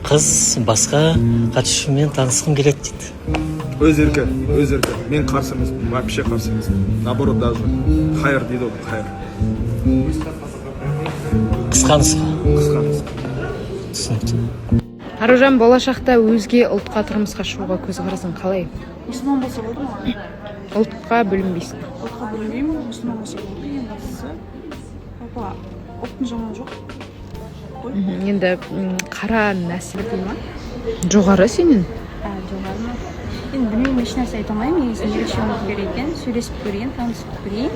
Қыз басқа қатысушымен танысқым келеді дейді. Өз еркі. Мен қарсы емеспін, вообще қарсы емеспін. Наоборот, даже хайыр дейді ғой, хайыр. Қысқанысқа. Түсінікті. Аружан, болашақта өзге ұлтқа тұрмысқа шығуға көзқарасың қалай? Мұсылман болса болды ма? Ұлтқа бөлінбейсің. Ұлтқа бөлінбеймін, мұсылман болса болды. Ең бастысы опа, ұлттың жаманы жоқ. Енді қара нәсіл жоғары сенен? Жоғары ма? Енді білмеймін, еш нәрсе айта алмаймын. Негізінде ерекше ұмыт керек екен, сөйлесіп көрейін, танысып көрейін.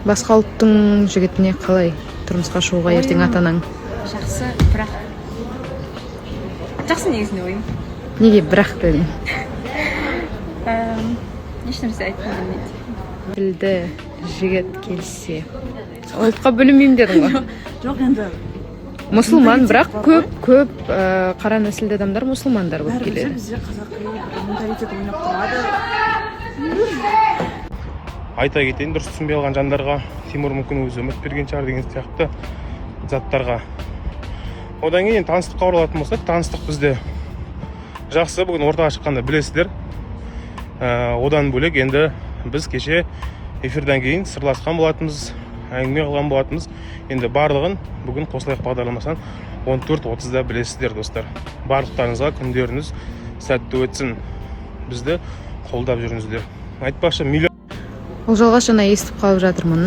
Басқа ұлттың жігітіне қалай тұрмысқа шығуға ертең ата-анаң? Жақсы, бірақ жақсы негізінде ойым. Неге бірақ дедің? Еш нәрсе айтқым келмейді. Білді жігіт келсе ұлтқа бөлінбеймін дедің ғой? Жоқ, енді Мұсылман, бірақ көп қара нәсілді адамдар мұсылмандар болып бәрібір келеді. бізде қазақи менталитет ойнап тұрады. Айта кетейін, дұрыс түсінбей алған жандарға Тимур мүмкін өзі үміт берген шығар деген сияқты заттарға. Одан кейін таныстыққа оралатын болсақ, таныстық бізде жақсы, бүгін ортаға шыққанда білесіздер. Одан бөлек енді біз кеше эфирден кейін сырласқан болатынбыз, әңгіме қылған болатынбыз. Енді барлығын бүгін қосылайық бағдарламасынан 14:30-да білесіздер, достар. Барлықтарыңызға күндеріңіз сәтті өтсін. Бізді қолдап жүріңіздер. Айтпақшы, миллион. Ол жалға жаңа естіп қалып жатырмын.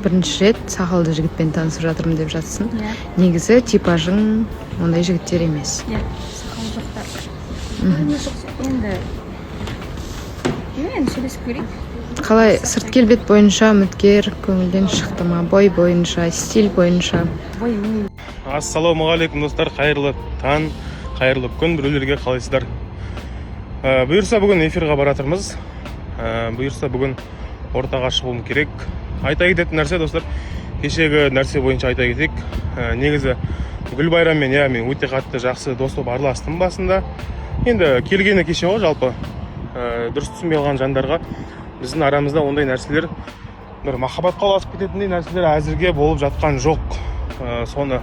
Бірінші рет сақалды жігітпен танысып жатырмын деп жатсың. Негізі типажың ондай жігіттер емес. Сақал жоқтар. Енді сөйлесіп көрейік. Қалай сырт келбет бойынша үміткер көңілден шықты ма? Бой бойынша, стиль бойынша? Ассалаумағалейкум, достар. Қайырлы таң, қайырлы күн. Біреулерге қалайсыздар? Бұйырса бүгін эфирға баратырмыз. Бұйырса бүгін ортаға шығуым керек. Айта кететін нәрсе, достар, кешегі нәрсе бойынша айта кетейік. Негізі Гүлбайраммен мен өте қатты жақсы дос болып араластым басында. Енді келгені кеше ғой, жалпы дұрыс түсінбей алған жандарға біздің арамызда ондай нәрселер, бір махаббатқа ұласып кететіндей нәрселер әзірге болып жатқан жоқ. Соны